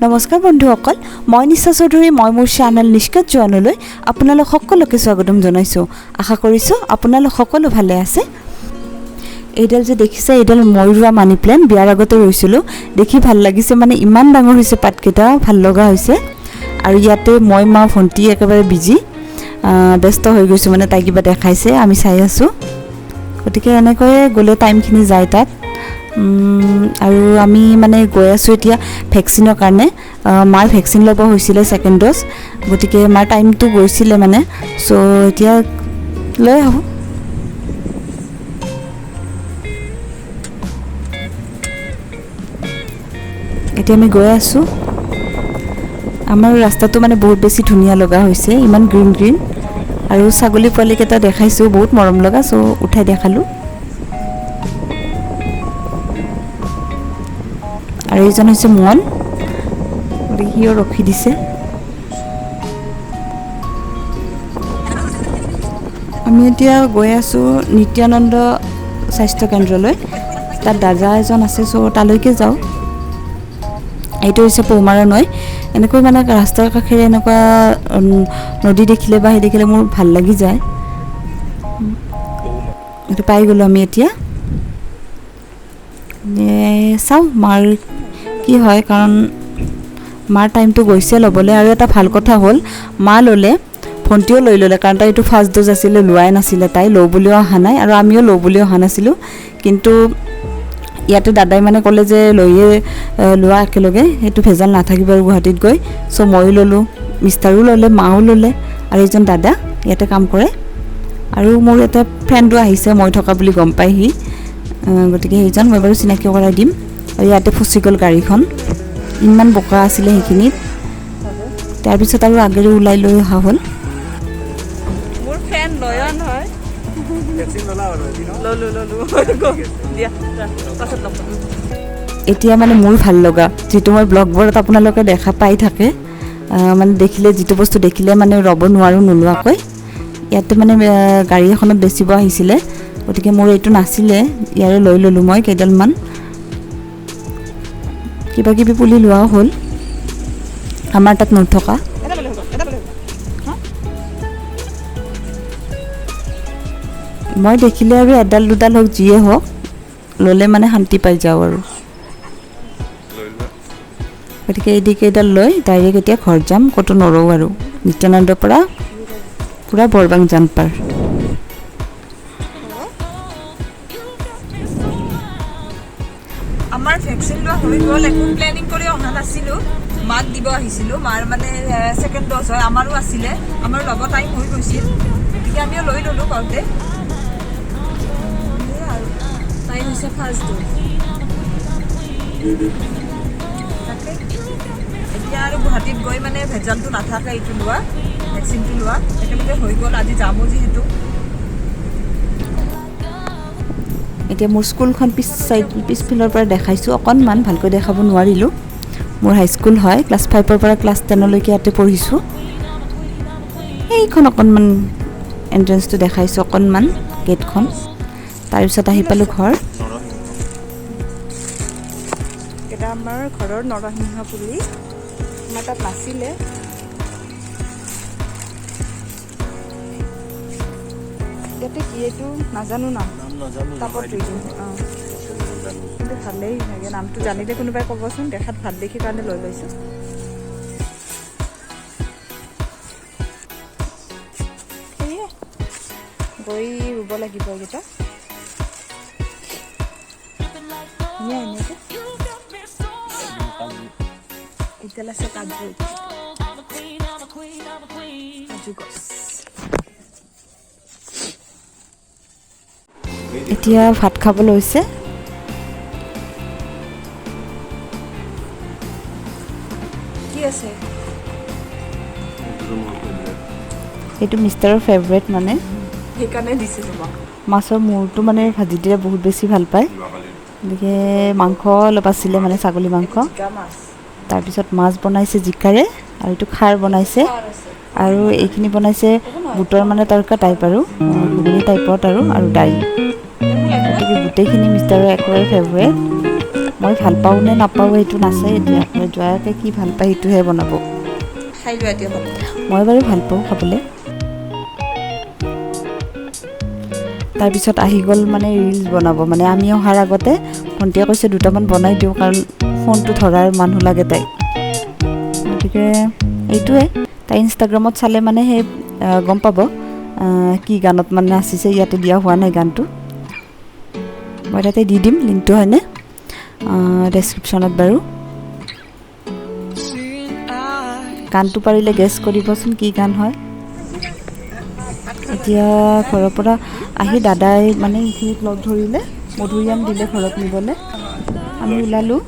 নমস্কাৰ বন্ধুসকল, মই নিশা চৌধুৰী, মই মোৰ চেনেল নিষ্কাশ জোৱানলৈ আপোনালোক সকলোকে স্বাগতম জনাইছোঁ। আশা কৰিছোঁ আপোনালোক সকলো ভালে আছে। এইডাল যে দেখিছে, এইডাল মই ৰোৱা মানি প্লেণ্ট, বিয়াৰ আগতে ৰুইছিলোঁ। দেখি ভাল লাগিছে, মানে ইমান ডাঙৰ হৈছে, পাতকেইটা ভাল লগা হৈছে। আৰু ইয়াতে মই মা ভণ্টি একেবাৰে বিজি, ব্যস্ত হৈ গৈছোঁ, মানে তাই কিবা দেখাইছে, আমি চাই আছোঁ। গতিকে এনেকৈয়ে গ'লে টাইমখিনি যায় তাত। আৰু আমি মানে গৈ আছোঁ এতিয়া ভেকচিনৰ কাৰণে। মাৰ ভেকচিন ল'ব হৈছিলে ছেকেণ্ড ড'জ, গতিকে মাৰ টাইমটো গৈছিলে মানে, চ' এতিয়া লৈ আহোঁ। এতিয়া আমি গৈ আছোঁ। আমাৰ ৰাস্তাটো মানে বহুত বেছি ধুনীয়া লগা হৈছে, ইমান গ্ৰীণ গ্ৰীণ। আৰু ছাগলী পোৱালিকেইটা দেখাইছোঁ, বহুত মৰম লগা, চ' উঠাই দেখালোঁ। আৰু এইজন হৈছে মন, গতিকে সিও ৰখি দিছে। আমি এতিয়া গৈ আছোঁ নিত্যানন্দ স্বাস্থ্য কেন্দ্ৰলৈ। তাত দাদা এজন আছে, চ' তালৈকে যাওঁ। এইটো হৈছে পৌমাৰা নৈ। এনেকৈ মানে ৰাস্তাৰ কাষেৰে এনেকুৱা নদী দেখিলে বা সেই দেখিলে মোৰ ভাল লাগি যায়। এইটো পাই গ'লোঁ আমি এতিয়া। চাওঁ মাৰ কি হয়, কাৰণ মাৰ টাইমটো গৈছে ল'বলৈ। আৰু এটা ভাল কথা হ'ল, মা ল'লে, ভণ্টিও লৈ ল'লে, কাৰণ তাই এইটো ফাৰ্ষ্ট ড'জ আছিলে, লোৱাই নাছিলে। তাই লওঁ বুলিও অহা নাই, আৰু আমিও লওঁ বুলিও অহা নাছিলোঁ। কিন্তু ইয়াতে দাদাই মানে ক'লে যে লৈয়ে লোৱা একেলগে, সেইটো ভেজাল নাথাকিব আৰু গুৱাহাটীত গৈ। চ' ময়ো ল'লোঁ, মিষ্টাৰো ল'লে, মাও ল'লে, আৰু এইজন দাদা ইয়াতে কাম কৰে। আৰু মোৰ এটা ফ্ৰেণ্ডো আহিছে, মই থকা বুলি গম পাই সি, গতিকে সেইজন মই বাৰু চিনাকি কৰাই দিম। আৰু ইয়াতে ফচি গ'ল গাড়ীখন, ইমান বোকা আছিলে সেইখিনিত। তাৰপিছত আৰু আগেৰে ওলাই লৈ অহা হ'ল। মোৰ ফ্ৰেণ্ড নয়ন হয়। এতিয়া মানে মোৰ ভাল লগা, যিটো মই ব্লগবোৰত আপোনালোকে দেখা পাই থাকে, মানে দেখিলে, যিটো বস্তু দেখিলে মানে ৰ'ব নোৱাৰোঁ নোলোৱাকৈ। ইয়াতে মানে গাড়ী এখনত বেচিব আহিছিলে, গতিকে মোৰ এইটো নাছিলে, ইয়াৰে লৈ ল'লোঁ মই কেইডালমান। কিবা কিবি পুলি লোৱাও হ'ল, আমাৰ তাত নথকা। মই দেখিলে আৰু এডাল দুডাল হওক, যিয়ে হওক, ল'লে মানে শান্তি পাই যাওঁ আৰু। গতিকে এইকেইডাল লৈ ডাইৰেক্ট এতিয়া ঘৰ যাম, ক'তো নৰওঁ আৰু। নিত্যানন্দৰ পৰা পূৰা বৰবাং জানপাৰ। আমাৰ ভেকচিন লোৱা হৈ গ'ল, একো প্লেনিং কৰি অহা নাছিলোঁ। মাক দিব আহিছিলোঁ, মাৰ মানে ছেকেণ্ড ড'জ হয়, আমাৰো আছিলে, আমাৰ ল'ব টাইম হৈ গৈছিল, গতিকে আমিও লৈ ল'লোঁ ঘৰতে। আৰু তাই হৈছে ফাৰ্ষ্ট ড'জ। এতিয়া আৰু গুৱাহাটীত গৈ মানে ভেজালটো নাথাকে, এইটো লোৱা, ভেকচিনটো লোৱা একেলগে হৈ গ'ল। আজি যামো যিহেতু। এতিয়া মোৰ স্কুলখন পিছফালৰ পৰা দেখাইছোঁ, অকণমান ভালকৈ দেখাব নোৱাৰিলোঁ। মোৰ হাইস্কুল হয়, ক্লাছ 5ৰ পৰা ক্লাছ 10লৈকে ইয়াতে পঢ়িছোঁ। এইখন অকণমান এণ্ট্ৰেঞ্চটো দেখাইছোঁ, অকণমান গেটখন। তাৰপিছত আহি পালোঁ ঘৰ। এটা আমাৰ ঘৰৰ নৰসিংহ পুলি, আমাৰ তাত নাছিলে। ইয়াতে কি এইটো নাজানো, নাম তাপত ৰুইছোঁ। কিন্তু ভালেই লাগে, নামটো জানিলে কোনোবাই ক'বচোন। দেখাত ভাল দেখি কাৰণে লৈ লৈছোঁ। সেয়ে গৈ ৰুব লাগিব এইকেইটা। এতিয়াল আছে কাজু গছ। এতিয়া ভাত খাব লৈছে। কি আছে? এইটো মিষ্টাৰৰ ফেভৰেট, মানে সেইকাৰণে দিছে তোমাক। মাছৰ মূৰটো মানে ভাজি দিলে বহুত বেছি ভাল পায়, গতিকে মাংস অলপ আছিলে, মানে ছাগলী মাংস। তাৰপিছত মাছ বনাইছে জিকাৰে, আৰু এইটো খাৰ বনাইছে, আৰু এইখিনি বনাইছে বুটৰ মানে তৰকা টাইপ আৰু ঘুগুনি টাইপত, আৰু দাইল। গতিকে গোটেইখিনি মিষ্টাৰৰ একেবাৰে ফেভৰেট। মই ভাল পাওঁ নে নাপাওঁ সেইটো নাচাই এতিয়া, মই জয়াকে কি ভাল পায় সেইটোহে বনাব। খাই লোৱা এতিয়া বনাব। মই বাৰু ভাল পাওঁ খাবলৈ। তাৰপিছত আহি গ'ল মানে ৰিলছ বনাব, মানে আমি অহাৰ আগতে ভণ্টিয়ে কৈছে দুটামান বনাই দিওঁ, কাৰণ ফোনটো ধৰাৰ মানুহ লাগে তাইক। গতিকে এইটোৱে, তাই ইনষ্টাগ্ৰামত চালে মানে সেই গম পাব কি গানত মানে নাচিছে, ইয়াতে দিয়া হোৱা নাই গানটো। মই তাতে দি দিম লিংকটো, হয়নে, ডেছক্ৰিপশ্যনত বাৰু। গানটো পাৰিলে গেছ কৰিবচোন কি গান হয়। এতিয়া ঘৰৰ পৰা আহি দাদাই মানে এইখিনিত লগ ধৰিলে, মধুৰিআম দিলে ঘৰত নিবলৈ, আমি ওলালোঁ।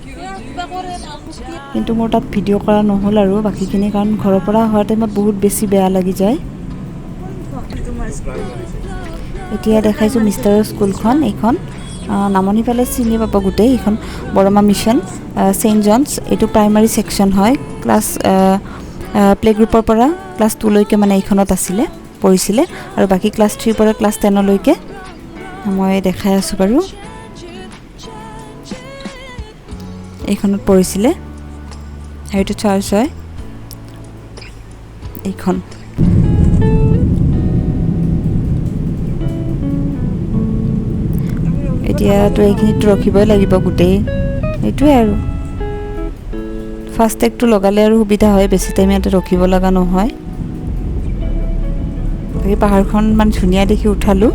কিন্তু মোৰ তাত ভিডিঅ' কৰা নহ'ল আৰু বাকীখিনি, কাৰণ ঘৰৰ পৰা অহাৰ টাইমত বহুত বেছি বেয়া লাগি যায়। এতিয়া দেখাইছোঁ মিষ্টাৰৰ স্কুলখন, এইখন নামনি ফালে চিনি পাব গোটেই, এইখন বৰমা মিছন ছেইণ্ট জনছ, এইটো প্ৰাইমাৰী ছেকশ্যন হয়। ক্লাছ প্লে গ্ৰুপৰ পৰা ক্লাছ 2লৈকে মানে এইখনত আছিলে, পঢ়িছিলে, আৰু বাকী ক্লাছ 3 পৰা ক্লাছ 10লৈকে মই দেখাই আছোঁ বাৰু। এইখনত পঢ়িছিলে, আৰু এইটো চাৰ্চ হয় এইখন। এতিয়াতো এইখিনিতো ৰখিবই লাগিব গোটেই, সেইটোৱে আৰু ফাষ্ট টেগটো লগালে আৰু সুবিধা হয়, বেছি টাইম ইয়াতে ৰখিব লগা নহয়। বাকী পাহাৰখন ইমান ধুনীয়া দেখি উঠালোঁ।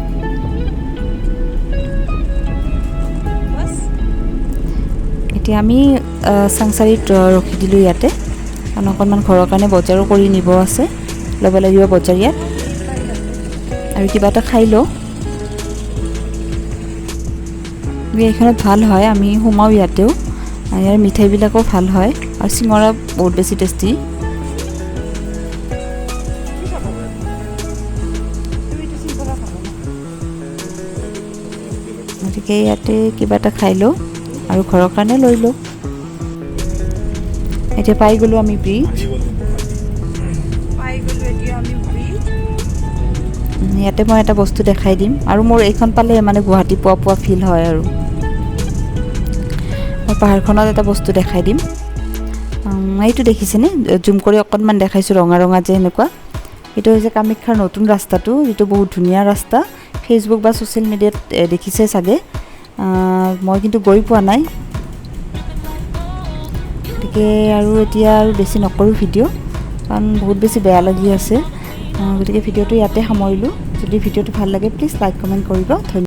এতিয়া আমি চাংচাৰিত ৰখি দিলোঁ ইয়াতে, কাৰণ অকণমান ঘৰৰ কাৰণে বজাৰো কৰি নিব আছে, ল'ব লাগিব বজাৰ ইয়াত, আৰু কিবা এটা খাই লওঁ। এইখনত ভাল হয়, আমি সোমাওঁ ইয়াতেও, ইয়াৰ মিঠাইবিলাকো ভাল হয়, আৰু চিঙৰা বহুত বেছি টেষ্টি। গতিকে ইয়াতে কিবা এটা খাই লওঁ আৰু ঘৰৰ কাৰণে লৈ লওঁ। এতিয়া পাই গ'লোঁ আমি ব্ৰিজ, ইয়াতে মই এটা বস্তু দেখাই দিম, আৰু মোৰ এইখন পালে মানে গুৱাহাটী পোৱা পোৱা ফিল হয়। আৰু মই পাহাৰখনত এটা বস্তু দেখাই দিম, এইটো দেখিছেনে, জুম কৰি অকণমান দেখাইছোঁ, ৰঙা ৰঙা যে এনেকুৱা, এইটো হৈছে কামাখ্যাৰ নতুন ৰাস্তাটো, যিটো বহুত ধুনীয়া ৰাস্তা, ফেচবুক বা ছ'চিয়েল মিডিয়াত দেখিছে চাগে, মই কিন্তু গৈ পোৱা নাই। গতিকে আৰু এতিয়া আৰু বেছি নকৰোঁ ভিডিঅ', কাৰণ বহুত বেছি বেয়া লাগি আছে। গতিকে ভিডিঅ'টো ইয়াতে সামৰিলোঁ। যদি ভিডিঅ'টো ভাল লাগে প্লিজ লাইক কমেণ্ট কৰিব। ধন্যবাদ।